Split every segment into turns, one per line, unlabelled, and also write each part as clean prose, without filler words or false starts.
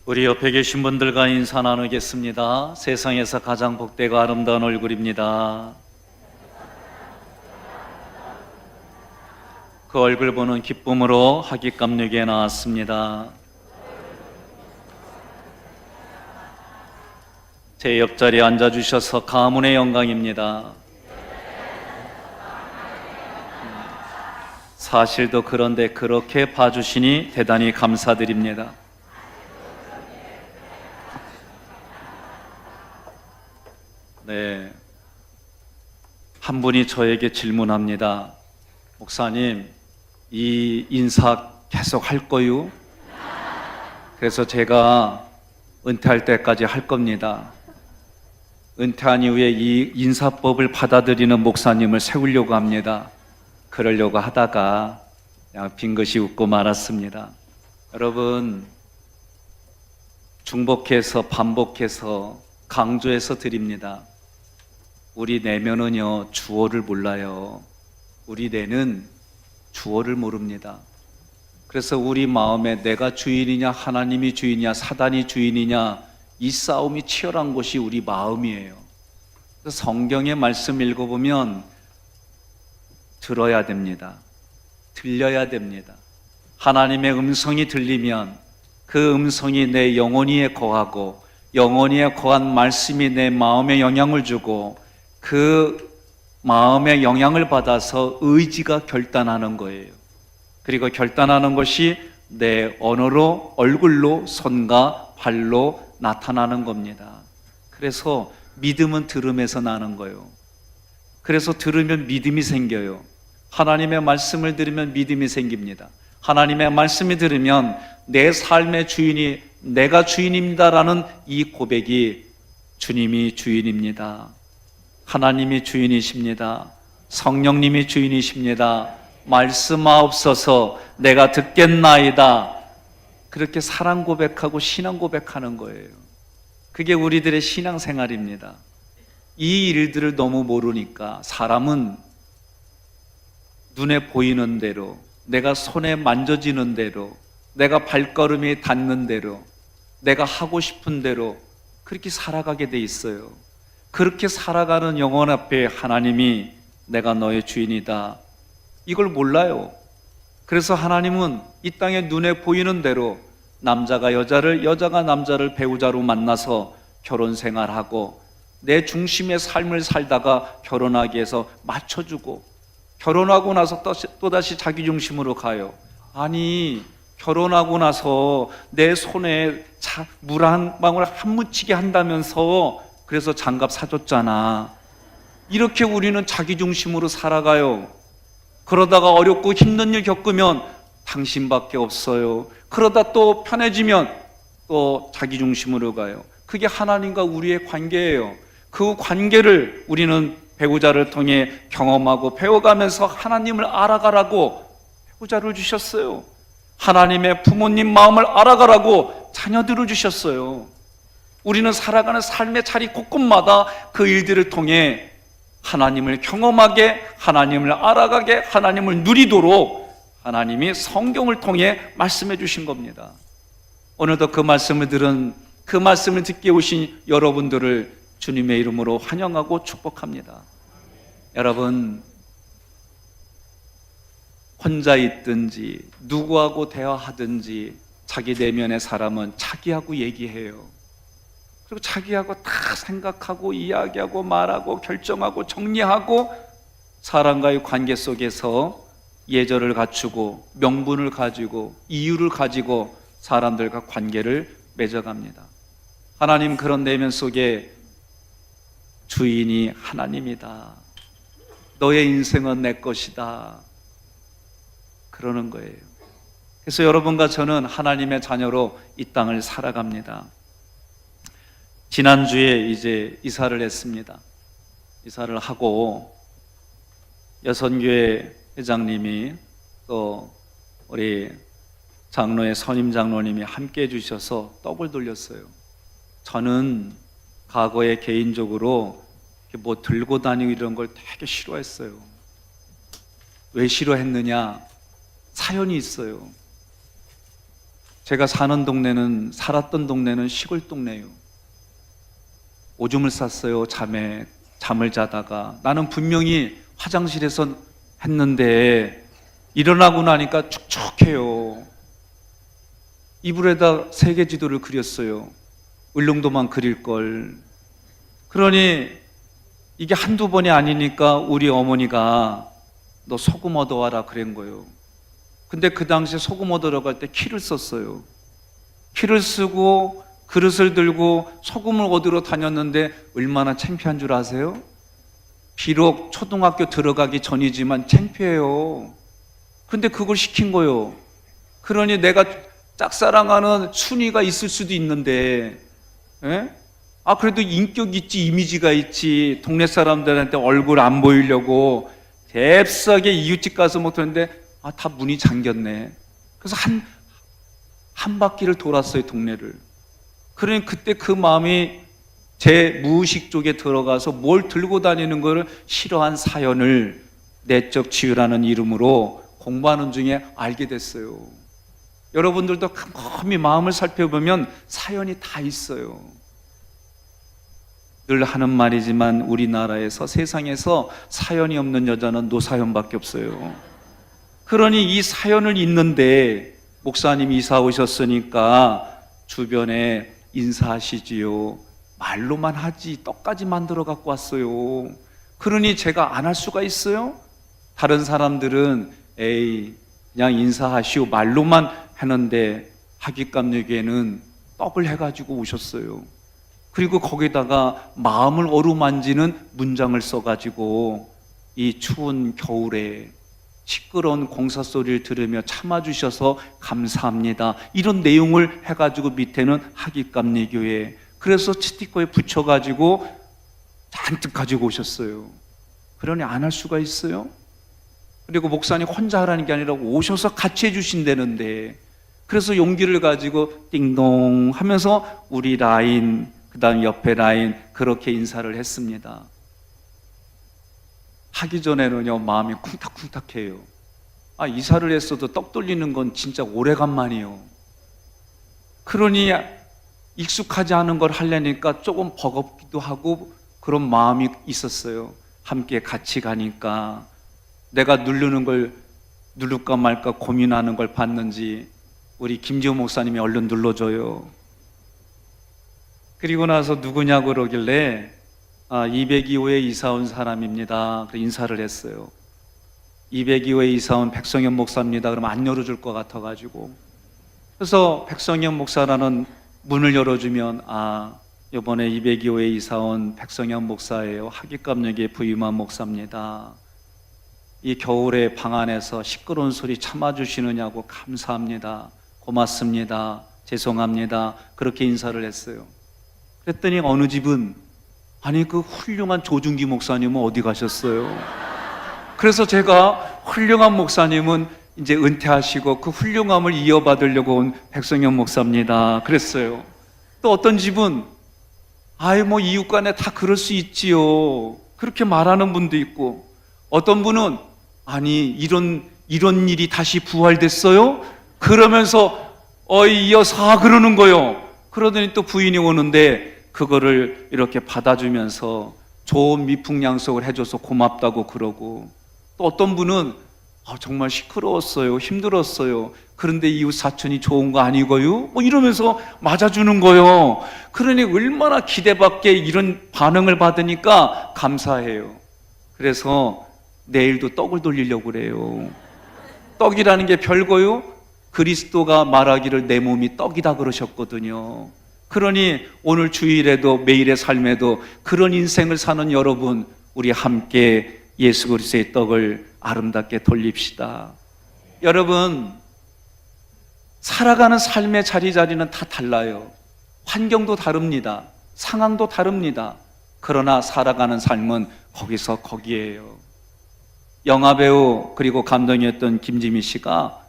우리 옆에 계신 분들과 인사 나누겠습니다. 세상에서 가장 복되고 아름다운 얼굴입니다. 그 얼굴 보는 기쁨으로 학위감육에 나왔습니다. 제 옆자리에 앉아주셔서 가문의 영광입니다. 사실도 그런데 그렇게 봐주시니 대단히 감사드립니다. 네, 한 분이 저에게 질문합니다. 목사님, 이 인사 계속 할 거요? 그래서 제가 은퇴할 때까지 할 겁니다. 은퇴한 이후에 이 인사법을 받아들이는 목사님을 세우려고 합니다. 그러려고 하다가 그냥 빙긋이 웃고 말았습니다. 여러분, 중복해서 반복해서 강조해서 드립니다. 우리 내면은요, 주어를 몰라요. 우리 뇌는 주어를 모릅니다. 그래서 우리 마음에 내가 주인이냐 하나님이 주인이냐 사단이 주인이냐 이 싸움이 치열한 곳이 우리 마음이에요. 그래서 성경의 말씀 읽어보면 들어야 됩니다. 들려야 됩니다. 하나님의 음성이 들리면 그 음성이 내 영혼위에 거하고 영혼위에 거한 말씀이 내 마음에 영향을 주고 그 마음의 영향을 받아서 의지가 결단하는 거예요. 그리고 결단하는 것이 내 언어로, 얼굴로, 손과 발로 나타나는 겁니다. 그래서 믿음은 들음에서 나는 거예요. 그래서 들으면 믿음이 생겨요. 하나님의 말씀을 들으면 믿음이 생깁니다. 하나님의 말씀이 들으면 내 삶의 주인이 내가 주인입니다라는 이 고백이 주님이 주인입니다. 하나님이 주인이십니다. 성령님이 주인이십니다. 말씀하옵소서 내가 듣겠나이다. 그렇게 사랑 고백하고 신앙 고백하는 거예요. 그게 우리들의 신앙생활입니다. 이 일들을 너무 모르니까 사람은 눈에 보이는 대로, 내가 손에 만져지는 대로, 내가 발걸음이 닿는 대로, 내가 하고 싶은 대로 그렇게 살아가게 돼 있어요. 그렇게 살아가는 영혼 앞에 하나님이 내가 너의 주인이다, 이걸 몰라요. 그래서 하나님은 이 땅에 눈에 보이는 대로 남자가 여자를, 여자가 남자를 배우자로 만나서 결혼 생활하고 내 중심의 삶을 살다가 결혼하기 위해서 맞춰주고 결혼하고 나서 또다시 자기 중심으로 가요. 아니, 결혼하고 나서 내 손에 물 한 방울 안 묻히게 한다면서 그래서 장갑 사줬잖아. 이렇게 우리는 자기 중심으로 살아가요. 그러다가 어렵고 힘든 일 겪으면 당신밖에 없어요. 그러다 또 편해지면 또 자기 중심으로 가요. 그게 하나님과 우리의 관계예요. 그 관계를 우리는 배우자를 통해 경험하고 배워가면서 하나님을 알아가라고 배우자를 주셨어요. 하나님의 부모님 마음을 알아가라고 자녀들을 주셨어요. 우리는 살아가는 삶의 자리 곳곳마다 그 일들을 통해 하나님을 경험하게, 하나님을 알아가게, 하나님을 누리도록 하나님이 성경을 통해 말씀해 주신 겁니다. 오늘도 그 말씀을 들은, 그 말씀을 듣게 오신 여러분들을 주님의 이름으로 환영하고 축복합니다. 여러분, 혼자 있든지 누구하고 대화하든지 자기 내면의 사람은 자기하고 얘기해요. 그리고 자기하고 다 생각하고 이야기하고 말하고 결정하고 정리하고 사람과의 관계 속에서 예절을 갖추고 명분을 가지고 이유를 가지고 사람들과 관계를 맺어갑니다. 하나님 그런 내면 속에 주인이 하나님이다, 너의 인생은 내 것이다, 그러는 거예요. 그래서 여러분과 저는 하나님의 자녀로 이 땅을 살아갑니다. 지난주에 이제 이사를 했습니다. 이사를 하고 여선교회 회장님이 또 우리 장로의 선임 장로님이 함께 해주셔서 떡을 돌렸어요. 저는 과거에 개인적으로 뭐 들고 다니고 이런 걸 되게 싫어했어요. 왜 싫어했느냐? 사연이 있어요. 제가 살았던 동네는 시골 동네예요. 오줌을 쌌어요. 잠을 자다가. 나는 분명히 화장실에서 했는데 일어나고 나니까 축축해요. 이불에다 세계 지도를 그렸어요. 울릉도만 그릴 걸. 그러니 이게 한두 번이 아니니까 우리 어머니가 너 소금 얻어와라 그런 거예요. 근데 그 당시에 소금 얻으러 갈 때 키를 썼어요. 키를 쓰고 그릇을 들고 소금을 얻으러 다녔는데 얼마나 창피한 줄 아세요? 비록 초등학교 들어가기 전이지만 창피해요. 근데 그걸 시킨 거예요. 그러니 내가 짝사랑하는 순위가 있을 수도 있는데, 에? 그래도 인격 있지, 이미지가 있지. 동네 사람들한테 얼굴 안 보이려고 잽싸게 이웃집 가서 못하는데 다 문이 잠겼네. 그래서 한 바퀴를 돌았어요, 동네를. 그러니 그때 그 마음이 제 무의식 쪽에 들어가서 뭘 들고 다니는 것을 싫어한 사연을 내적 치유라는 이름으로 공부하는 중에 알게 됐어요. 여러분들도 곰곰이 마음을 살펴보면 사연이 다 있어요. 늘 하는 말이지만 우리나라에서, 세상에서 사연이 없는 여자는 노사연밖에 없어요. 그러니 이 사연을 읽는데 목사님이 이사 오셨으니까 주변에 인사하시지요. 말로만 하지 떡까지 만들어 갖고 왔어요. 그러니 제가 안 할 수가 있어요? 다른 사람들은 에이 그냥 인사하시오 말로만 하는데 하깃감역에는 떡을 해가지고 오셨어요. 그리고 거기다가 마음을 어루만지는 문장을 써가지고 이 추운 겨울에 시끄러운 공사 소리를 들으며 참아주셔서 감사합니다. 이런 내용을 해가지고 밑에는 하깃감리교회. 그래서 스티커에 붙여가지고 잔뜩 가지고 오셨어요. 그러니 안 할 수가 있어요? 그리고 목사님 혼자 하라는 게 아니라 오셔서 같이 해주신다는데, 그래서 용기를 가지고 띵동 하면서 우리 라인, 그 다음 옆에 라인 그렇게 인사를 했습니다. 하기 전에는요 마음이 쿵탁쿵탁해요. 이사를 했어도 떡 돌리는 건 진짜 오래간만이에요. 그러니 익숙하지 않은 걸 하려니까 조금 버겁기도 하고 그런 마음이 있었어요. 함께 같이 가니까 내가 누를까 말까 고민하는 걸 봤는지 우리 김지호 목사님이 얼른 눌러줘요. 그리고 나서 누구냐고 그러길래 202호에 이사 온 사람입니다. 인사를 했어요. 202호에 이사 온 백성현 목사입니다. 그러면 안 열어줄 것 같아가지고. 그래서 백성현 목사라는 문을 열어주면 이번에 202호에 이사 온 백성현 목사예요. 하깃감역에 부임한 목사입니다. 이 겨울에 방 안에서 시끄러운 소리 참아주시느냐고 감사합니다. 고맙습니다. 죄송합니다. 그렇게 인사를 했어요. 그랬더니 어느 집은 그 훌륭한 조중기 목사님은 어디 가셨어요? 그래서 제가 훌륭한 목사님은 이제 은퇴하시고 그 훌륭함을 이어받으려고 온 백성현 목사입니다. 그랬어요. 또 어떤 집은 이웃 간에 다 그럴 수 있지요. 그렇게 말하는 분도 있고, 어떤 분은 이런 일이 다시 부활됐어요? 그러면서 이어서 그러는 거요. 그러더니 또 부인이 오는데 그거를 이렇게 받아주면서 좋은 미풍양속을 해줘서 고맙다고 그러고, 또 어떤 분은 정말 시끄러웠어요. 힘들었어요. 그런데 이웃 사촌이 좋은 거 아니고요? 이러면서 맞아주는 거요. 그러니 얼마나 기대밖에 이런 반응을 받으니까 감사해요. 그래서 내일도 떡을 돌리려고 그래요. 떡이라는 게 별거요? 그리스도가 말하기를 내 몸이 떡이다 그러셨거든요. 그러니 오늘 주일에도 매일의 삶에도 그런 인생을 사는 여러분, 우리 함께 예수 그리스도의 떡을 아름답게 돌립시다. 여러분, 살아가는 삶의 자리자리는 다 달라요. 환경도 다릅니다. 상황도 다릅니다. 그러나 살아가는 삶은 거기서 거기에요. 영화배우 그리고 감독이었던 김지미 씨가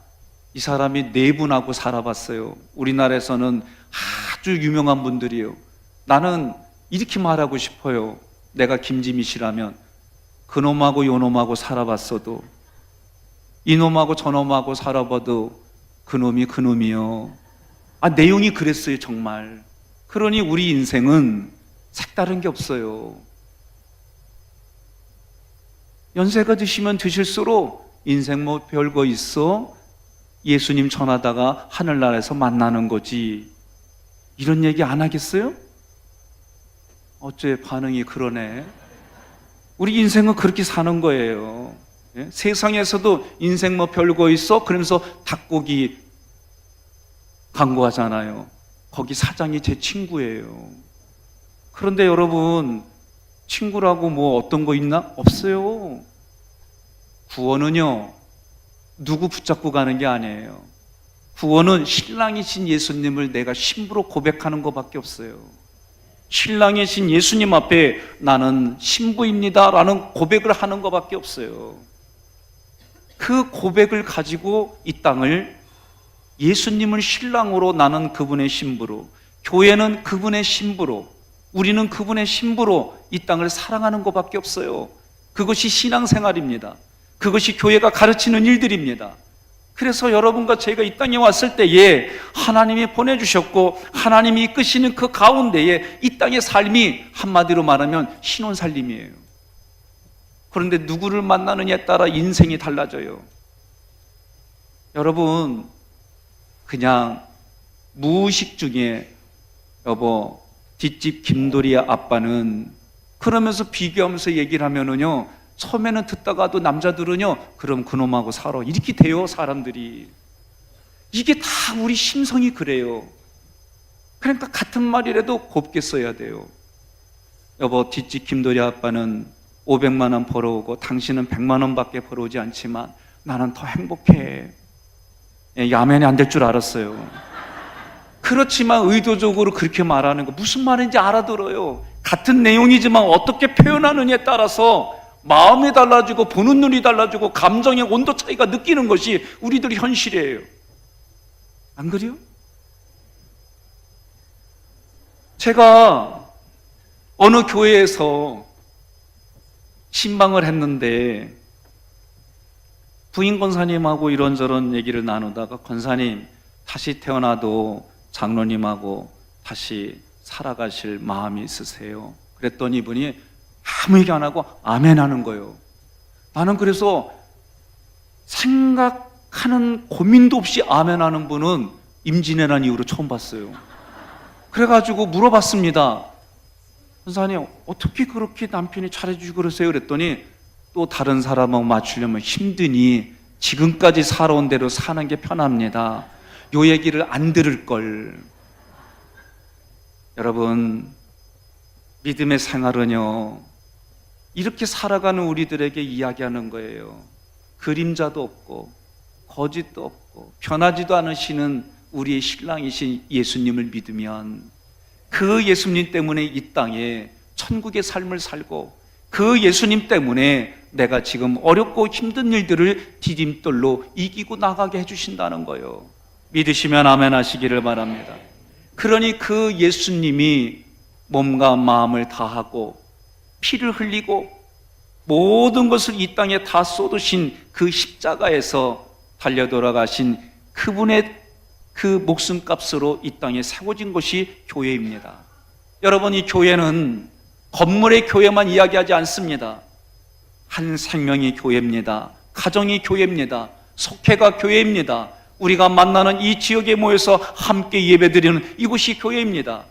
이 사람이 4분하고 살아봤어요. 우리나라에서는 아주 유명한 분들이에요. 나는 이렇게 말하고 싶어요. 내가 김지미 씨라면 그놈하고 요놈하고 살아봤어도, 이놈하고 저놈하고 살아봐도 그놈이 그놈이요. 내용이 그랬어요, 정말. 그러니 우리 인생은 색다른 게 없어요. 연세가 드시면 드실수록 인생 뭐 별거 있어? 예수님 전하다가 하늘나라에서 만나는 거지. 이런 얘기 안 하겠어요? 어째 반응이 그러네. 우리 인생은 그렇게 사는 거예요. 예? 세상에서도 인생 뭐 별거 있어? 그러면서 닭고기 광고하잖아요. 거기 사장이 제 친구예요. 그런데 여러분, 친구라고 뭐 어떤 거 있나? 없어요. 구원은요, 누구 붙잡고 가는 게 아니에요. 구원은 신랑이신 예수님을 내가 신부로 고백하는 것밖에 없어요. 신랑이신 예수님 앞에 나는 신부입니다 라는 고백을 하는 것밖에 없어요. 그 고백을 가지고 이 땅을, 예수님을 신랑으로, 나는 그분의 신부로, 교회는 그분의 신부로, 우리는 그분의 신부로 이 땅을 사랑하는 것밖에 없어요. 그것이 신앙생활입니다. 그것이 교회가 가르치는 일들입니다. 그래서 여러분과 제가 이 땅에 왔을 때에 하나님이 보내주셨고 하나님이 이끄시는 그 가운데에 이 땅의 삶이 한마디로 말하면 신혼살림이에요. 그런데 누구를 만나느냐에 따라 인생이 달라져요. 여러분, 그냥 무의식 중에 여보, 뒷집 김도리 아빠는, 그러면서 비교하면서 얘기를 하면은요, 처음에는 듣다가도 남자들은요, 그럼 그놈하고 살아, 이렇게 돼요. 사람들이. 이게 다 우리 심성이 그래요. 그러니까 같은 말이라도 곱게 써야 돼요. 여보, 뒷집 김도리 아빠는 500만 원 벌어오고 당신은 100만 원밖에 벌어오지 않지만 나는 더 행복해. 야맨이 안 될 줄 알았어요. 그렇지만 의도적으로 그렇게 말하는 거 무슨 말인지 알아들어요. 같은 내용이지만 어떻게 표현하느냐에 따라서 마음이 달라지고 보는 눈이 달라지고 감정의 온도 차이가 느끼는 것이 우리들의 현실이에요. 안 그래요? 제가 어느 교회에서 신방을 했는데 부인 권사님하고 이런저런 얘기를 나누다가, 권사님, 다시 태어나도 장로님하고 다시 살아가실 마음이 있으세요? 그랬더니 이분이 아무 얘기 안 하고 아멘 하는 거예요. 나는 그래서 생각하는 고민도 없이 아멘 하는 분은 임진왜란 이후로 처음 봤어요. 그래가지고 물어봤습니다. 권사님, 어떻게 그렇게 남편이 잘해주시고 그러세요? 그랬더니 또 다른 사람하고 맞추려면 힘드니 지금까지 살아온 대로 사는 게 편합니다. 요 얘기를 안 들을 걸. 여러분, 믿음의 생활은요, 이렇게 살아가는 우리들에게 이야기하는 거예요. 그림자도 없고 거짓도 없고 변하지도 않으시는 우리의 신랑이신 예수님을 믿으면 그 예수님 때문에 이 땅에 천국의 삶을 살고, 그 예수님 때문에 내가 지금 어렵고 힘든 일들을 디딤돌로 이기고 나가게 해주신다는 거예요. 믿으시면 아멘 하시기를 바랍니다. 그러니 그 예수님이 몸과 마음을 다하고 피를 흘리고 모든 것을 이 땅에 다 쏟으신 그 십자가에서 달려 돌아가신 그분의 그 목숨값으로 이 땅에 세워진 것이 교회입니다. 여러분, 이 교회는 건물의 교회만 이야기하지 않습니다. 한 생명이 교회입니다. 가정이 교회입니다. 속회가 교회입니다. 우리가 만나는 이 지역에 모여서 함께 예배드리는 이곳이 교회입니다.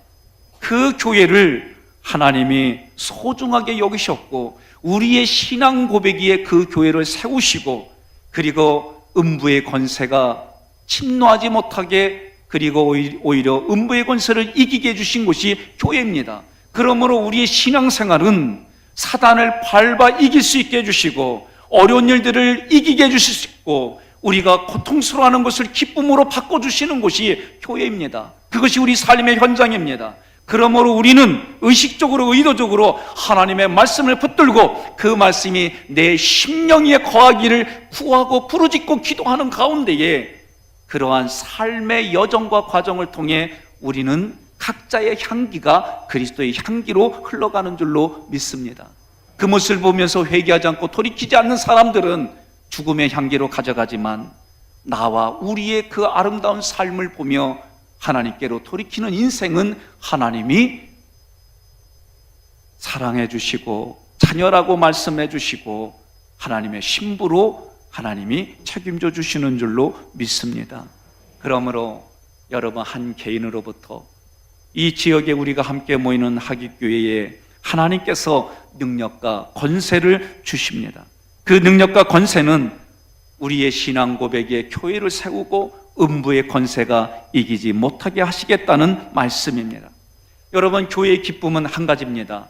그 교회를 하나님이 소중하게 여기셨고 우리의 신앙 고백위에 그 교회를 세우시고, 그리고 음부의 권세가 침노하지 못하게, 그리고 오히려 음부의 권세를 이기게 해주신 곳이 교회입니다. 그러므로 우리의 신앙생활은 사단을 밟아 이길 수 있게 해주시고 어려운 일들을 이기게 해주실 수 있고 우리가 고통스러워하는 것을 기쁨으로 바꿔주시는 곳이 교회입니다. 그것이 우리 삶의 현장입니다. 그러므로 우리는 의식적으로 의도적으로 하나님의 말씀을 붙들고 그 말씀이 내 심령 위에 거하기를 구하고 부르짖고 기도하는 가운데에 그러한 삶의 여정과 과정을 통해 우리는 각자의 향기가 그리스도의 향기로 흘러가는 줄로 믿습니다. 그 모습을 보면서 회개하지 않고 돌이키지 않는 사람들은 죽음의 향기로 가져가지만 나와 우리의 그 아름다운 삶을 보며 하나님께로 돌이키는 인생은 하나님이 사랑해 주시고 자녀라고 말씀해 주시고 하나님의 신부로 하나님이 책임져 주시는 줄로 믿습니다. 그러므로 여러분 한 개인으로부터 이 지역에 우리가 함께 모이는 하깃교회에 하나님께서 능력과 권세를 주십니다. 그 능력과 권세는 우리의 신앙 고백에 교회를 세우고 음부의 권세가 이기지 못하게 하시겠다는 말씀입니다. 여러분, 교회의 기쁨은 한 가지입니다.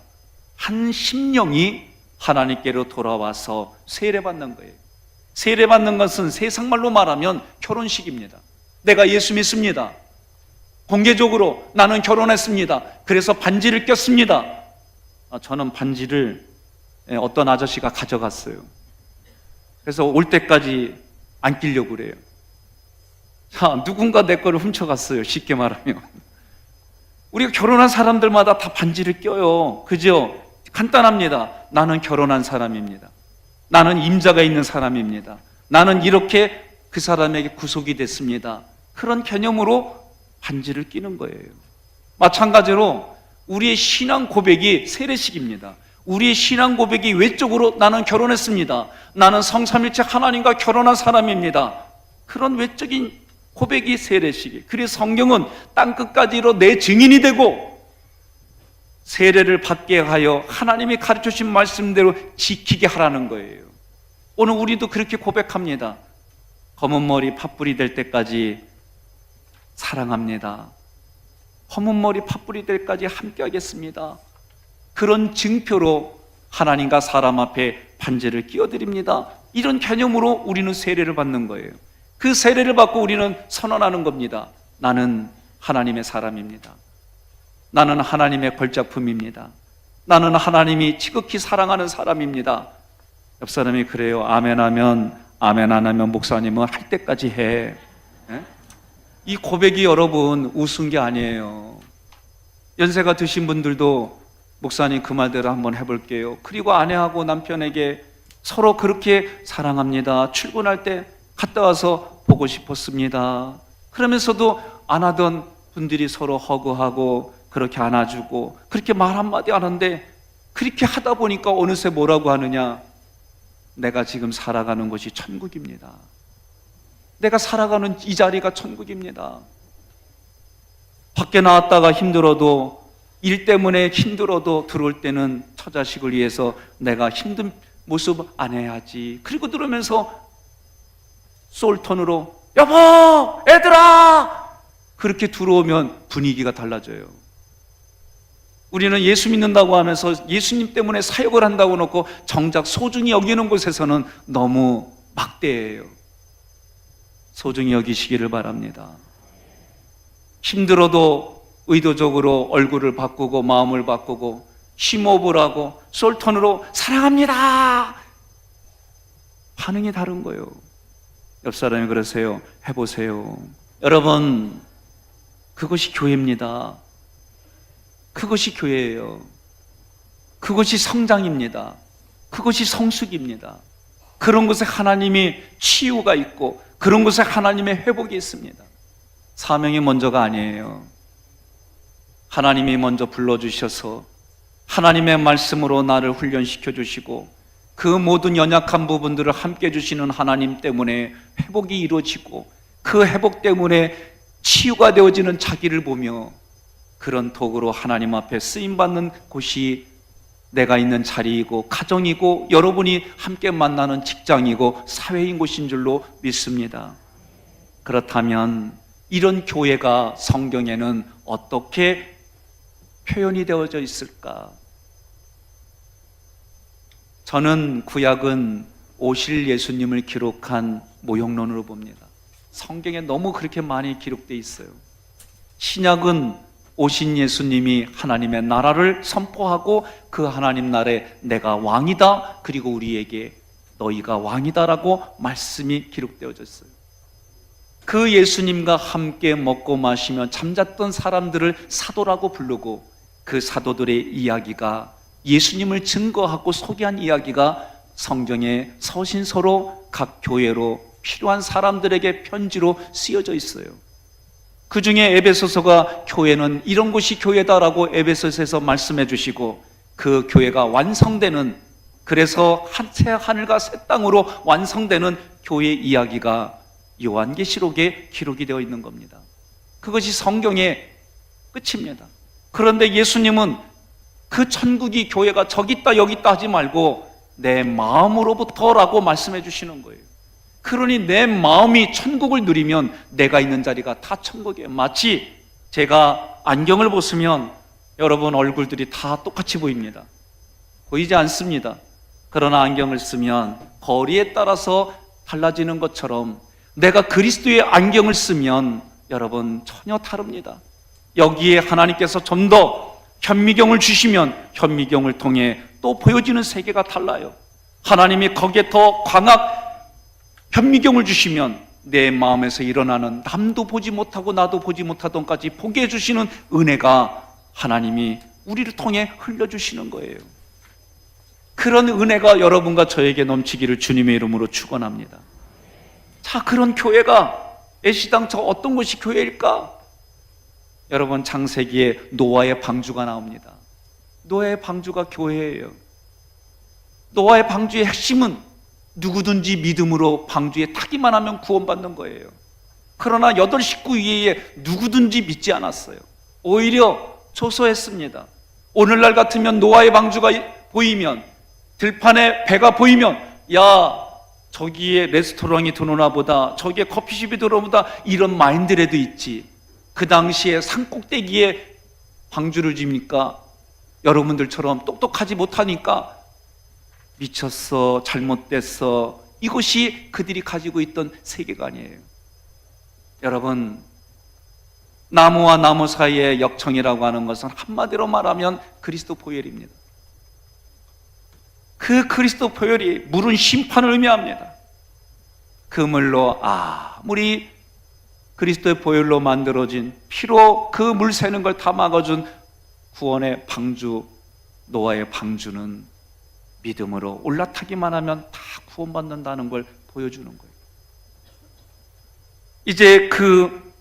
한 심령이 하나님께로 돌아와서 세례받는 거예요. 세례받는 것은 세상말로 말하면 결혼식입니다. 내가 예수 믿습니다. 공개적으로 나는 결혼했습니다. 그래서 반지를 꼈습니다. 저는 반지를 어떤 아저씨가 가져갔어요. 그래서 올 때까지 안 끼려고 그래요. 자, 누군가 내 거를 훔쳐갔어요. 쉽게 말하면. 우리가 결혼한 사람들마다 다 반지를 껴요. 그죠? 간단합니다. 나는 결혼한 사람입니다. 나는 임자가 있는 사람입니다. 나는 이렇게 그 사람에게 구속이 됐습니다. 그런 개념으로 반지를 끼는 거예요. 마찬가지로 우리의 신앙 고백이 세례식입니다. 우리의 신앙 고백이 외적으로 나는 결혼했습니다. 나는 성삼일체 하나님과 결혼한 사람입니다. 그런 외적인 고백이 세례식이에요. 그래서 성경은 땅끝까지로 내 증인이 되고 세례를 받게 하여 하나님이 가르쳐주신 말씀대로 지키게 하라는 거예요. 오늘 우리도 그렇게 고백합니다. 검은 머리 팥불이 될 때까지 사랑합니다. 검은 머리 팥불이 될 때까지 함께 하겠습니다. 그런 증표로 하나님과 사람 앞에 반지를 끼워드립니다. 이런 개념으로 우리는 세례를 받는 거예요. 그 세례를 받고 우리는 선언하는 겁니다. 나는 하나님의 사람입니다. 나는 하나님의 걸작품입니다. 나는 하나님이 지극히 사랑하는 사람입니다. 옆 사람이 그래요. 아멘 하면 아멘 안 하면 목사님은 할 때까지 해. 이 고백이 여러분 웃은 게 아니에요. 연세가 드신 분들도 목사님 그 말대로 한번 해볼게요. 그리고 아내하고 남편에게 서로 그렇게 사랑합니다. 출근할 때 갔다 와서 보고 싶었습니다. 그러면서도 안 하던 분들이 서로 허그하고 그렇게 안아주고 그렇게 말 한마디 하는데 그렇게 하다 보니까 어느새 뭐라고 하느냐? 내가 지금 살아가는 곳이 천국입니다. 내가 살아가는 이 자리가 천국입니다. 밖에 나왔다가 힘들어도 일 때문에 힘들어도 들어올 때는 처자식을 위해서 내가 힘든 모습 안 해야지. 그리고 들으면서 솔톤으로 여보, 애들아! 그렇게 들어오면 분위기가 달라져요. 우리는 예수 믿는다고 하면서 예수님 때문에 사역을 한다고 놓고 정작 소중히 여기는 곳에서는 너무 막대해요. 소중히 여기시기를 바랍니다. 힘들어도 의도적으로 얼굴을 바꾸고 마음을 바꾸고 심호흡을 하고 솔톤으로 사랑합니다. 반응이 다른 거예요. 옆 사람이 그러세요. 해보세요. 여러분, 그것이 교회입니다. 그것이 교회예요. 그것이 성장입니다. 그것이 성숙입니다. 그런 곳에 하나님이 치유가 있고 그런 곳에 하나님의 회복이 있습니다. 사명이 먼저가 아니에요. 하나님이 먼저 불러주셔서 하나님의 말씀으로 나를 훈련시켜 주시고 그 모든 연약한 부분들을 함께 해주시는 하나님 때문에 회복이 이루어지고 그 회복 때문에 치유가 되어지는 자기를 보며 그런 도구로 하나님 앞에 쓰임받는 곳이 내가 있는 자리이고 가정이고 여러분이 함께 만나는 직장이고 사회인 곳인 줄로 믿습니다. 그렇다면 이런 교회가 성경에는 어떻게 표현이 되어져 있을까? 저는 구약은 오실 예수님을 기록한 모형론으로 봅니다. 성경에 너무 그렇게 많이 기록되어 있어요. 신약은 오신 예수님이 하나님의 나라를 선포하고 그 하나님 나라에 내가 왕이다, 그리고 우리에게 너희가 왕이다라고 말씀이 기록되어져 있어요. 그 예수님과 함께 먹고 마시며 잠잤던 사람들을 사도라고 부르고 그 사도들의 이야기가 예수님을 증거하고 소개한 이야기가 성경에 서신서로 각 교회로 필요한 사람들에게 편지로 쓰여져 있어요. 그 중에 에베소서가 교회는 이런 곳이 교회다라고 에베소서에서 말씀해 주시고, 그 교회가 완성되는, 그래서 새 하늘과 새 땅으로 완성되는 교회 이야기가 요한계시록에 기록이 되어 있는 겁니다. 그것이 성경의 끝입니다. 그런데 예수님은 그 천국이, 교회가 저기 있다 여기 있다 하지 말고 내 마음으로부터라고 말씀해 주시는 거예요. 그러니 내 마음이 천국을 누리면 내가 있는 자리가 다 천국이에요. 마치 제가 안경을 벗으면 여러분 얼굴들이 다 똑같이 보입니다. 보이지 않습니다. 그러나 안경을 쓰면 거리에 따라서 달라지는 것처럼 내가 그리스도의 안경을 쓰면 여러분 전혀 다릅니다. 여기에 하나님께서 좀 더 현미경을 주시면 현미경을 통해 또 보여지는 세계가 달라요. 하나님이 거기에 더 광학 현미경을 주시면 내 마음에서 일어나는 남도 보지 못하고 나도 보지 못하던 것까지 보게 해주시는 은혜가 하나님이 우리를 통해 흘려주시는 거예요. 그런 은혜가 여러분과 저에게 넘치기를 주님의 이름으로 축원합니다. 자, 그런 교회가 애시당초 어떤 것이 교회일까? 여러분, 창세기에 노아의 방주가 나옵니다. 노아의 방주가 교회예요. 노아의 방주의 핵심은 누구든지 믿음으로 방주에 타기만 하면 구원받는 거예요. 그러나 8 식구 이외에 누구든지 믿지 않았어요. 오히려 조소했습니다. 오늘날 같으면 노아의 방주가 보이면, 들판에 배가 보이면, 야, 저기에 레스토랑이 들어오나 보다, 저기에 커피숍이 들어오나 보다, 이런 마인드라도 있지. 그 당시에 산꼭대기에 방주를 지니까 여러분들처럼 똑똑하지 못하니까 미쳤어, 잘못됐어, 이것이 그들이 가지고 있던 세계관이에요. 여러분, 나무와 나무 사이의 역청이라고 하는 것은 한마디로 말하면 그리스도 보혈입니다. 그 그리스도 보혈이 물은 심판을 의미합니다. 그 물로 아무리 그리스도의 보혈로 만들어진 피로 그 물 새는 걸 다 막아준 구원의 방주, 노아의 방주는 믿음으로 올라타기만 하면 다 구원받는다는 걸 보여주는 거예요. 이제 그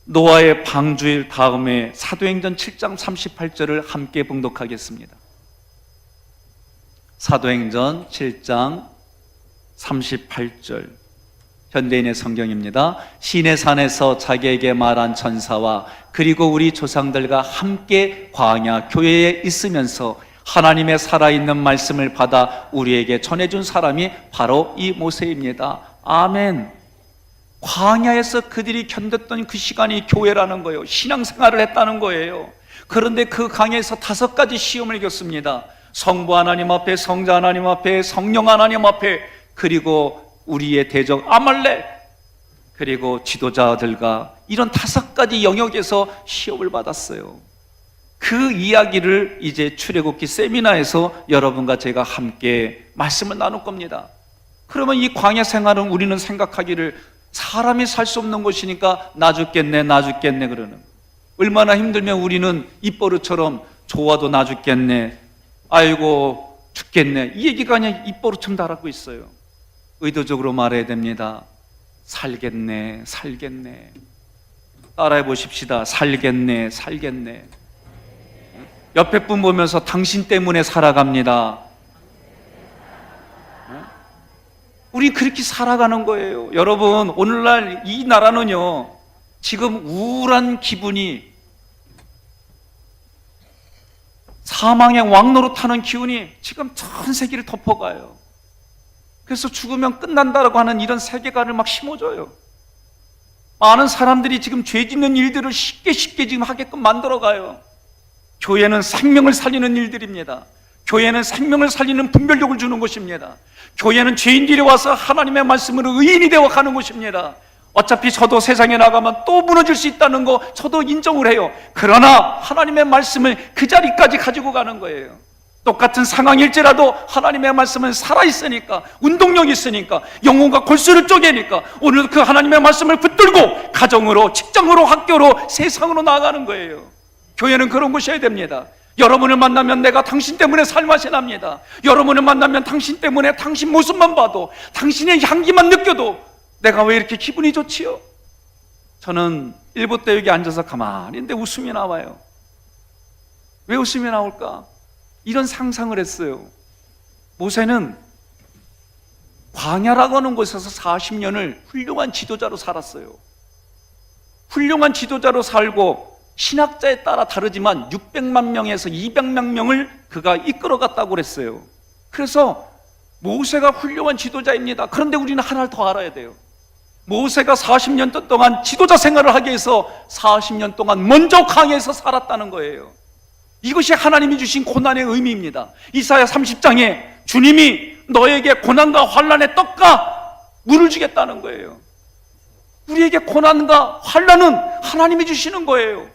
노아의 방주일 다음에 사도행전 7장 38절을 함께 봉독하겠습니다. 사도행전 7장 38절, 현대인의 성경입니다. 시내산에서 자기에게 말한 천사와 그리고 우리 조상들과 함께 광야 교회에 있으면서 하나님의 살아있는 말씀을 받아 우리에게 전해준 사람이 바로 이 모세입니다. 아멘. 광야에서 그들이 견뎠던 그 시간이 교회라는 거예요. 신앙생활을 했다는 거예요. 그런데 그 광야에서 5가지 시험을 겪습니다. 성부 하나님 앞에, 성자 하나님 앞에, 성령 하나님 앞에, 그리고 우리의 대적 아말렉, 그리고 지도자들과 이런 5가지 영역에서 시험을 받았어요. 그 이야기를 이제 출애굽기 세미나에서 여러분과 제가 함께 말씀을 나눌 겁니다. 그러면 이 광야 생활은 우리는 생각하기를 사람이 살 수 없는 곳이니까 나 죽겠네 그러는, 얼마나 힘들면 우리는 입버릇처럼 좋아도 나 죽겠네, 아이고 죽겠네, 이 얘기가 그냥 입버릇처럼 달하고 있어요. 의도적으로 말해야 됩니다. 살겠네. 따라해 보십시다. 살겠네. 옆에 분 보면서 당신 때문에 살아갑니다. 우리 그렇게 살아가는 거예요. 여러분, 오늘날 이 나라는요, 지금 우울한 기분이, 사망의 왕노릇하는 기운이 지금 전 세계를 덮어가요. 그래서 죽으면 끝난다라고 하는 이런 세계관을 막 심어줘요. 많은 사람들이 지금 죄 짓는 일들을 쉽게 지금 하게끔 만들어가요. 교회는 생명을 살리는 일들입니다. 교회는 생명을 살리는 분별력을 주는 것입니다. 교회는 죄인들이 와서 하나님의 말씀으로 의인이 되어 가는 곳입니다. 어차피 저도 세상에 나가면 또 무너질 수 있다는 거 저도 인정을 해요. 그러나 하나님의 말씀을 그 자리까지 가지고 가는 거예요. 똑같은 상황일지라도 하나님의 말씀은 살아있으니까, 운동력이 있으니까, 영혼과 골수를 쪼개니까 오늘 그 하나님의 말씀을 붙들고 가정으로, 직장으로, 학교로, 세상으로 나아가는 거예요. 교회는 그런 곳이어야 됩니다. 여러분을 만나면 내가 당신 때문에 살맛이 납니다. 여러분을 만나면 당신 때문에, 당신 모습만 봐도, 당신의 향기만 느껴도 내가 왜 이렇게 기분이 좋지요? 저는 1부 때 여기 앉아서 가만히 있는데 웃음이 나와요. 왜 웃음이 나올까? 이런 상상을 했어요. 모세는 광야라고 하는 곳에서 40년을 훌륭한 지도자로 살았어요. 훌륭한 지도자로 살고 신학자에 따라 다르지만 600만 명에서 200만 명을 그가 이끌어갔다고 그랬어요. 그래서 모세가 훌륭한 지도자입니다. 그런데 우리는 하나를 더 알아야 돼요. 모세가 40년 동안 지도자 생활을 하기 위해서 40년 동안 먼저 광야에서 살았다는 거예요. 이것이 하나님이 주신 고난의 의미입니다. 이사야 30장에 주님이 너에게 고난과 환난의 떡과 물을 주겠다는 거예요. 우리에게 고난과 환난은 하나님이 주시는 거예요.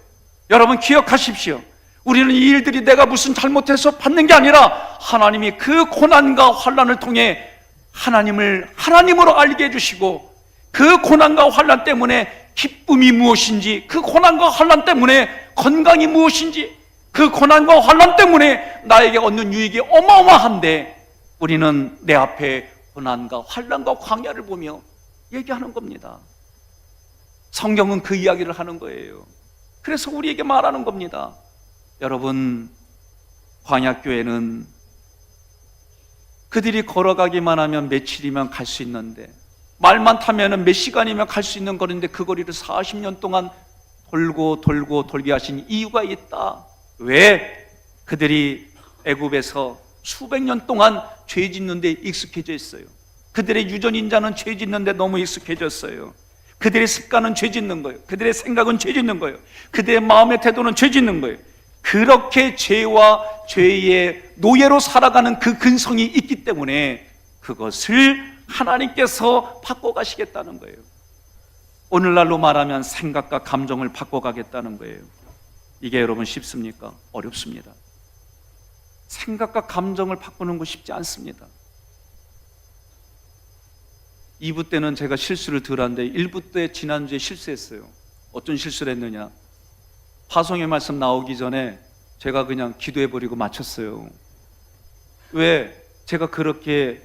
여러분 기억하십시오. 우리는 이 일들이 내가 무슨 잘못해서 받는 게 아니라 하나님이 그 고난과 환난을 통해 하나님을 하나님으로 알게 해주시고, 그 고난과 환난 때문에 기쁨이 무엇인지, 그 고난과 환난 때문에 건강이 무엇인지, 그 고난과 환난 때문에 나에게 얻는 유익이 어마어마한데 우리는 내 앞에 고난과 환난과 광야를 보며 얘기하는 겁니다. 성경은 그 이야기를 하는 거예요. 그래서 우리에게 말하는 겁니다. 여러분, 광야교회는 그들이 걸어가기만 하면 며칠이면 갈 수 있는데, 말만 타면 몇 시간이면 갈 수 있는 거리인데 그 거리를 40년 동안 돌게 하신 이유가 있다. 왜? 그들이 애굽에서 수백 년 동안 죄 짓는 데 익숙해져 있어요. 그들의 유전인자는 죄 짓는 데 너무 익숙해졌어요. 그들의 습관은 죄 짓는 거예요. 그들의 생각은 죄 짓는 거예요. 그들의 마음의 태도는 죄 짓는 거예요. 그렇게 죄와 죄의 노예로 살아가는 그 근성이 있기 때문에 그것을 하나님께서 바꿔가시겠다는 거예요. 오늘날로 말하면 생각과 감정을 바꿔가겠다는 거예요. 이게 여러분 쉽습니까? 어렵습니다. 생각과 감정을 바꾸는 거 쉽지 않습니다. 2부 때는 제가 실수를 덜 한데 1부 때 지난주에 실수했어요. 어떤 실수를 했느냐, 파송의 말씀 나오기 전에 제가 그냥 기도해버리고 마쳤어요. 왜? 제가 그렇게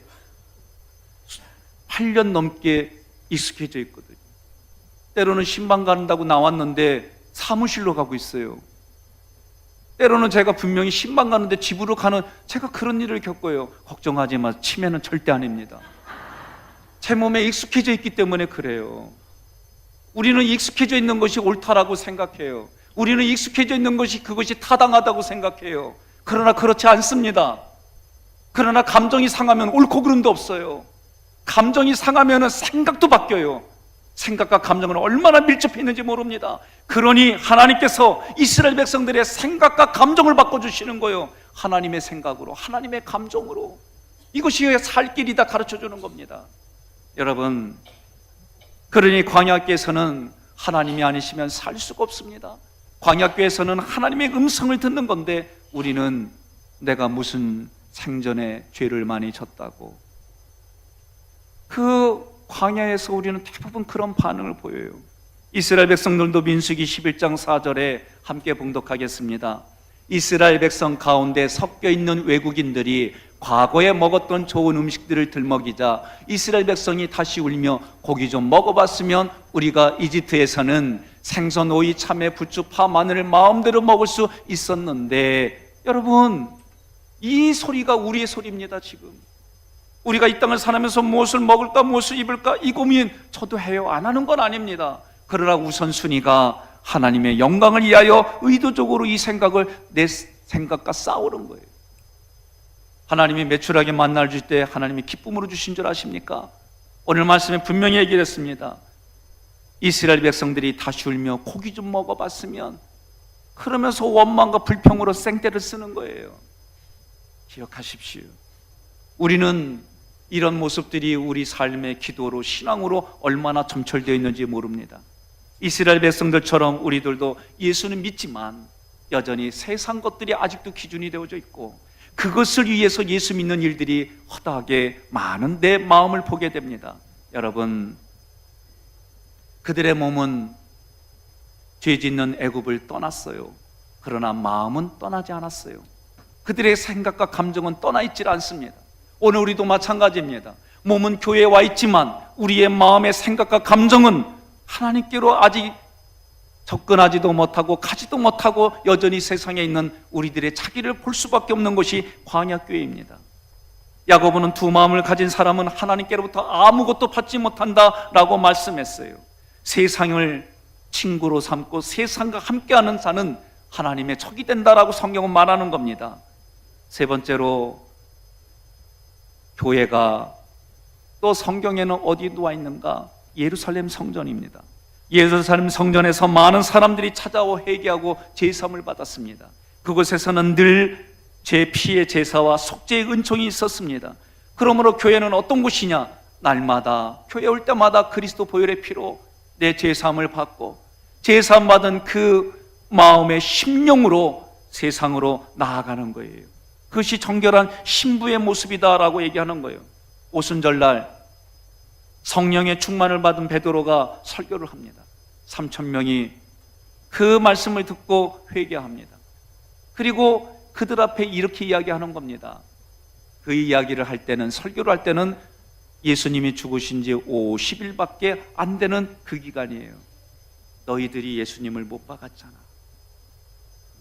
8년 넘게 익숙해져 있거든요. 때로는 신방 간다고 나왔는데 사무실로 가고 있어요. 때로는 제가 분명히 신방 가는데 집으로 가는, 제가 그런 일을 겪어요. 걱정하지 마, 치매는 절대 아닙니다. 제 몸에 익숙해져 있기 때문에 그래요. 우리는 익숙해져 있는 것이 옳다라고 생각해요. 우리는 익숙해져 있는 것이 그것이 타당하다고 생각해요. 그러나 그렇지 않습니다. 그러나 감정이 상하면 옳고 그름도 없어요. 감정이 상하면 생각도 바뀌어요. 생각과 감정은 얼마나 밀접해 있는지 모릅니다. 그러니 하나님께서 이스라엘 백성들의 생각과 감정을 바꿔주시는 거예요. 하나님의 생각으로, 하나님의 감정으로. 이것이 살 길이다 가르쳐 주는 겁니다. 여러분, 그러니 광야교에서는 하나님이 아니시면 살 수가 없습니다. 광야교에서는 하나님의 음성을 듣는 건데 우리는 내가 무슨 생전에 죄를 많이 졌다고, 그 광야에서 우리는 대부분 그런 반응을 보여요. 이스라엘 백성들도 민수기 11장 4절에 함께 봉독하겠습니다. 이스라엘 백성 가운데 섞여 있는 외국인들이 과거에 먹었던 좋은 음식들을 들먹이자 이스라엘 백성이 다시 울며 고기 좀 먹어봤으면 우리가 이집트에서는 생선, 오이, 참외, 부추, 파, 마늘을 마음대로 먹을 수 있었는데, 여러분, 이 소리가 우리의 소리입니다. 지금 우리가 이 땅을 살면서 무엇을 먹을까, 무엇을 입을까, 이 고민 저도 해요. 안 하는 건 아닙니다. 그러나 우선순위가 하나님의 영광을 위하여 의도적으로 이 생각을 내 생각과 싸우는 거예요. 하나님이 매출하게 만나를 주실 때 하나님이 기쁨으로 주신 줄 아십니까? 오늘 말씀에 분명히 얘기를 했습니다. 이스라엘 백성들이 다시 울며 고기 좀 먹어봤으면, 그러면서 원망과 불평으로 생떼를 쓰는 거예요. 기억하십시오. 우리는 이런 모습들이 우리 삶의 기도로, 신앙으로 얼마나 점철되어 있는지 모릅니다. 이스라엘 백성들처럼 우리들도 예수는 믿지만 여전히 세상 것들이 아직도 기준이 되어져 있고, 그것을 위해서 예수 믿는 일들이 허다하게 많은 내 마음을 보게 됩니다. 여러분, 그들의 몸은 죄 짓는 애굽을 떠났어요. 그러나 마음은 떠나지 않았어요. 그들의 생각과 감정은 떠나 있질 않습니다. 오늘 우리도 마찬가지입니다. 몸은 교회에 와 있지만 우리의 마음의 생각과 감정은 하나님께로 아직 접근하지도 못하고 가지도 못하고 여전히 세상에 있는 우리들의 자기를 볼 수밖에 없는 곳이 광야교회입니다. 야고보는 두 마음을 가진 사람은 하나님께로부터 아무것도 받지 못한다라고 말씀했어요. 세상을 친구로 삼고 세상과 함께하는 자는 하나님의 적이 된다라고 성경은 말하는 겁니다. 세 번째로, 교회가 또 성경에는 어디 놓아 있는가? 예루살렘 성전입니다. 예루살렘 성전에서 많은 사람들이 찾아오 회개하고 제사함을 받았습니다. 그곳에서는 늘 제 피의 제사와 속죄의 은총이 있었습니다. 그러므로 교회는 어떤 곳이냐? 날마다 교회 올 때마다 그리스도 보혈의 피로 내 제사함을 받고 제사함 받은 그 마음의 심령으로 세상으로 나아가는 거예요. 그것이 정결한 신부의 모습이다라고 얘기하는 거예요. 오순절날 성령의 충만을 받은 베드로가 설교를 합니다. 3,000명이 그 말씀을 듣고 회개합니다. 그리고 그들 앞에 이렇게 이야기하는 겁니다. 그 이야기를 할 때는, 설교를 할 때는 예수님이 죽으신 지 50일밖에 안 되는 그 기간이에요. 너희들이 예수님을 못 박았잖아.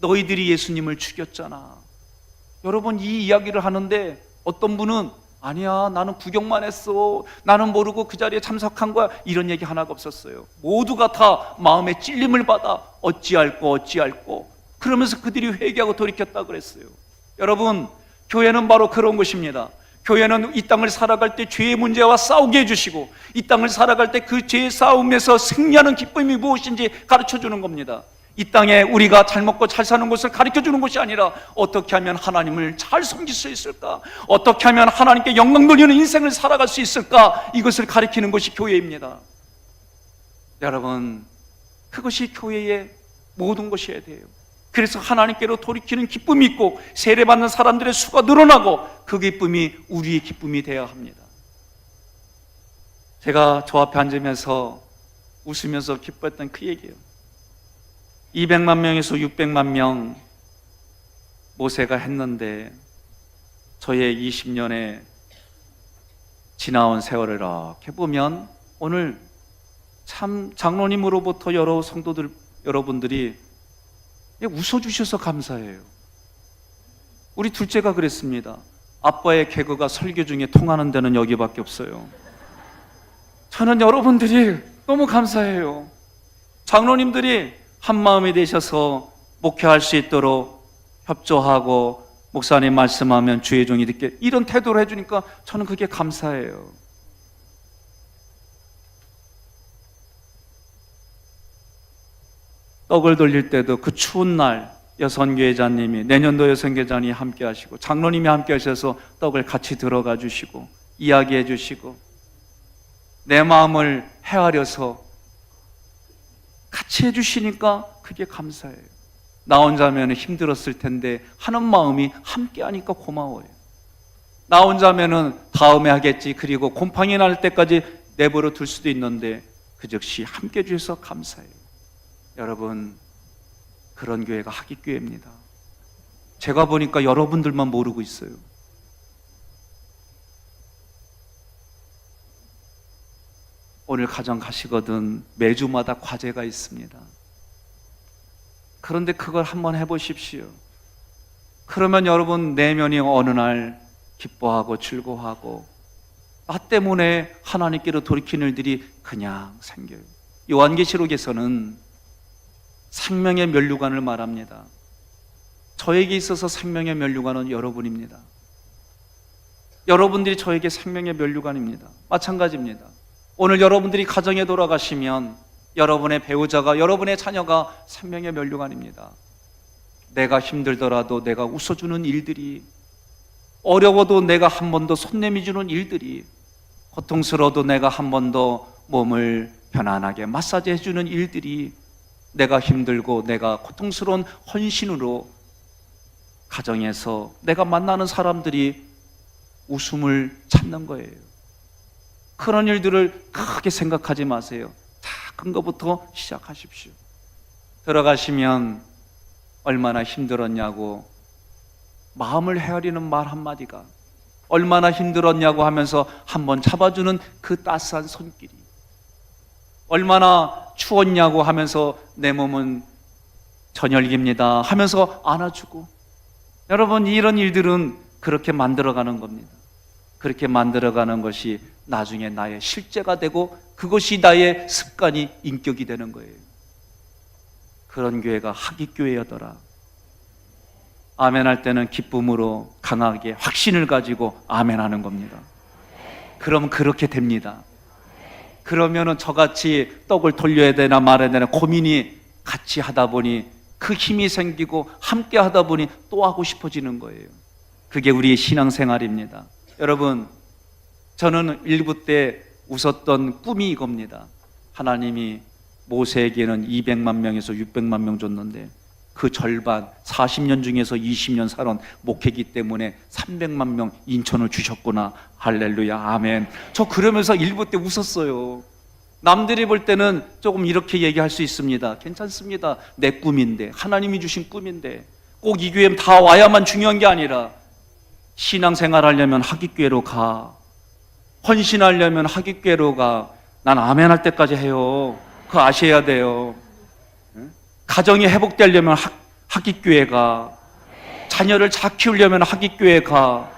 너희들이 예수님을 죽였잖아. 여러분, 이 이야기를 하는데 어떤 분은 아니야, 나는 구경만 했어, 나는 모르고 그 자리에 참석한 거야, 이런 얘기 하나가 없었어요. 모두가 다 마음에 찔림을 받아 어찌할꼬 그러면서 그들이 회개하고 돌이켰다 그랬어요. 여러분, 교회는 바로 그런 것입니다. 교회는 이 땅을 살아갈 때 죄의 문제와 싸우게 해주시고 이 땅을 살아갈 때 그 죄의 싸움에서 승리하는 기쁨이 무엇인지 가르쳐주는 겁니다. 이 땅에 우리가 잘 먹고 잘 사는 것을 가르쳐주는 것이 아니라 어떻게 하면 하나님을 잘 섬길 수 있을까, 어떻게 하면 하나님께 영광 돌리는 인생을 살아갈 수 있을까, 이것을 가르치는 것이 교회입니다. 여러분, 그것이 교회의 모든 것이어야 돼요. 그래서 하나님께로 돌이키는 기쁨이 있고 세례받는 사람들의 수가 늘어나고 그 기쁨이 우리의 기쁨이 되어야 합니다. 제가 저 앞에 앉으면서 웃으면서 기뻐했던 그 얘기예요. 200만 명에서 600만 명 모세가 했는데 저의 20년의 지나온 세월을 이렇게 보면 오늘 참 장로님으로부터 여러 성도들 여러분들이 웃어주셔서 감사해요. 우리 둘째가 그랬습니다. 아빠의 개그가 설교 중에 통하는 데는 여기밖에 없어요. 저는 여러분들이 너무 감사해요. 장로님들이 한마음이 되셔서 목회할 수 있도록 협조하고 목사님 말씀하면 주의 종이 듣게, 이런 태도를 해주니까 저는 그게 감사해요. 떡을 돌릴 때도 그 추운 날 여선교회자님이, 내년도 여선교회장이 함께 하시고 장로님이 함께 하셔서 떡을 같이 들어가 주시고 이야기해 주시고 내 마음을 헤아려서 같이 해주시니까 그게 감사해요. 나 혼자면 힘들었을 텐데 하는 마음이 함께 하니까 고마워요. 나 혼자면 다음에 하겠지, 그리고 곰팡이 날 때까지 내버려 둘 수도 있는데 그 즉시 함께 해주셔서 감사해요. 여러분, 그런 교회가 하깃교회입니다. 제가 보니까 여러분들만 모르고 있어요. 오늘 가정 가시거든 매주마다 과제가 있습니다. 그런데 그걸 한번 해보십시오. 그러면 여러분 내면이 어느 날 기뻐하고 즐거워하고 나 때문에 하나님께로 돌이키는 일들이 그냥 생겨요. 요한계시록에서는 생명의 면류관을 말합니다. 저에게 있어서 생명의 면류관은 여러분입니다. 여러분들이 저에게 생명의 면류관입니다. 마찬가지입니다. 오늘 여러분들이 가정에 돌아가시면 여러분의 배우자가, 여러분의 자녀가 생명의 면류관입니다. 내가 힘들더라도 내가 웃어주는 일들이, 어려워도 내가 한 번 더 손 내밀어주는 일들이, 고통스러워도 내가 한 번 더 몸을 편안하게 마사지 해주는 일들이, 내가 힘들고 내가 고통스러운 헌신으로 가정에서 내가 만나는 사람들이 웃음을 찾는 거예요. 그런 일들을 크게 생각하지 마세요. 작은 것부터 시작하십시오. 들어가시면 얼마나 힘들었냐고 마음을 헤아리는 말 한마디가, 얼마나 힘들었냐고 하면서 한번 잡아주는 그 따스한 손길이, 얼마나 추웠냐고 하면서 내 몸은 전열기입니다 하면서 안아주고. 여러분, 이런 일들은 그렇게 만들어가는 겁니다. 그렇게 만들어가는 것이 나중에 나의 실제가 되고 그것이 나의 습관이 인격이 되는 거예요. 그런 교회가 하깃교회여더라. 아멘할 때는 기쁨으로 강하게 확신을 가지고 아멘하는 겁니다. 그럼 그렇게 됩니다. 그러면은 저같이 떡을 돌려야 되나 말아야 되나 고민이 같이 하다 보니 그 힘이 생기고 함께 하다 보니 또 하고 싶어지는 거예요. 그게 우리의 신앙생활입니다. 여러분, 저는 일부 때 웃었던 꿈이 이겁니다. 하나님이 모세에게는 200만 명에서 600만 명 줬는데 그 절반 40년 중에서 20년 살아온 목회기 때문에 300만 명 인천을 주셨구나. 할렐루야, 아멘. 저 그러면서 일부 때 웃었어요. 남들이 볼 때는 조금 이렇게 얘기할 수 있습니다. 괜찮습니다. 내 꿈인데, 하나님이 주신 꿈인데 꼭 이 교회에 다 와야만 중요한 게 아니라 신앙생활 하려면 하깃교회로 가. 헌신하려면 하깃교회로 가. 난 아멘 할 때까지 해요. 그거 아셔야 돼요. 가정이 회복되려면 하깃교회 가. 자녀를 잘 키우려면 하깃교회 가.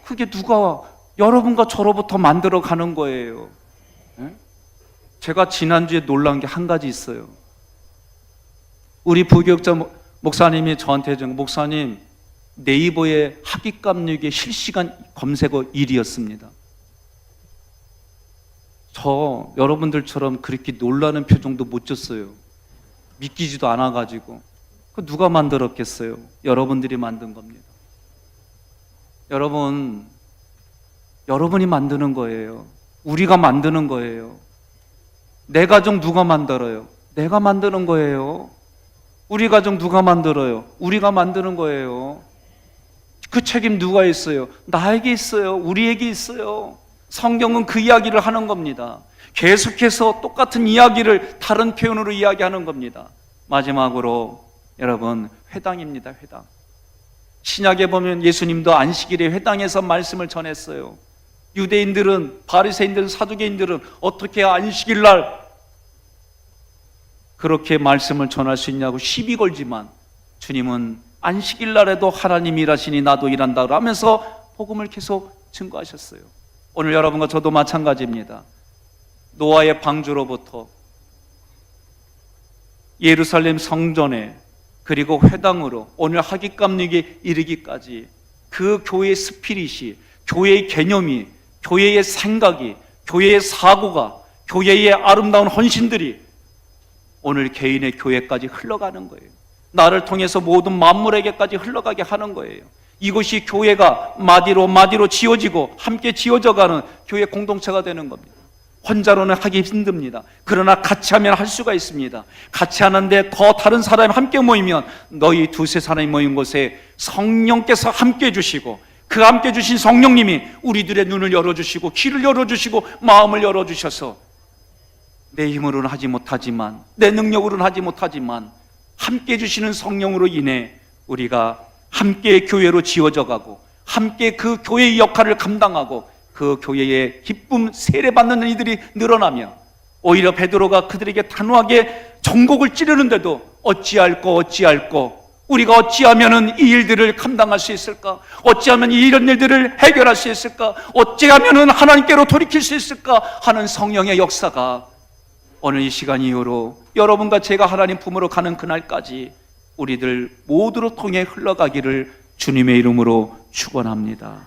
그게 누가 여러분과 저로부터 만들어 가는 거예요. 제가 지난주에 놀란 게 한 가지 있어요. 우리 부교육자 목사님이 저한테 해준, 목사님, 네이버에 하깃감리교회 실시간 검색어 1위였습니다. 저 여러분들처럼 그렇게 놀라는 표정도 못 줬어요. 믿기지도 않아가지고. 그 누가 만들었겠어요? 여러분들이 만든 겁니다. 여러분이 만드는 거예요. 우리가 만드는 거예요. 내 가정 누가 만들어요? 내가 만드는 거예요. 우리 가정 누가 만들어요? 우리가 만드는 거예요. 그 책임 누가 있어요? 나에게 있어요. 우리에게 있어요. 성경은 그 이야기를 하는 겁니다. 계속해서 똑같은 이야기를 다른 표현으로 이야기하는 겁니다. 마지막으로 여러분, 회당입니다. 회당. 신약에 보면 예수님도 안식일에 회당에서 말씀을 전했어요. 유대인들은, 바리새인들은, 사두개인들은 어떻게 안식일 날 그렇게 말씀을 전할 수 있냐고 시비 걸지만 주님은 안식일 날에도 하나님이 일하시니 나도 일한다 하면서 복음을 계속 증거하셨어요. 오늘 여러분과 저도 마찬가지입니다. 노아의 방주로부터 예루살렘 성전에 그리고 회당으로 오늘 하깃감리교에 이르기까지 그 교회의 스피릿이, 교회의 개념이, 교회의 생각이, 교회의 사고가, 교회의 아름다운 헌신들이 오늘 개인의 교회까지 흘러가는 거예요. 나를 통해서 모든 만물에게까지 흘러가게 하는 거예요. 이것이 교회가 마디로 지어지고 함께 지어져가는 교회 공동체가 되는 겁니다. 혼자로는 하기 힘듭니다. 그러나 같이 하면 할 수가 있습니다. 같이 하는데 더 다른 사람이 함께 모이면 너희 두세 사람이 모인 곳에 성령께서 함께 해주시고 그 함께 주신 성령님이 우리들의 눈을 열어주시고 귀를 열어주시고 마음을 열어주셔서 내 힘으로는 하지 못하지만, 내 능력으로는 하지 못하지만 함께 해주시는 성령으로 인해 우리가 함께 교회로 지어져 가고 함께 그 교회의 역할을 감당하고 그 교회의 기쁨 세례받는 이들이 늘어나며 오히려 베드로가 그들에게 단호하게 정곡을 찌르는데도 어찌할꼬 우리가 어찌하면 이 일들을 감당할 수 있을까? 어찌하면 이런 일들을 해결할 수 있을까? 어찌하면 하나님께로 돌이킬 수 있을까? 하는 성령의 역사가 오늘 이 시간 이후로 여러분과 제가 하나님 품으로 가는 그날까지 우리들 모두로 통해 흘러가기를 주님의 이름으로 축원합니다.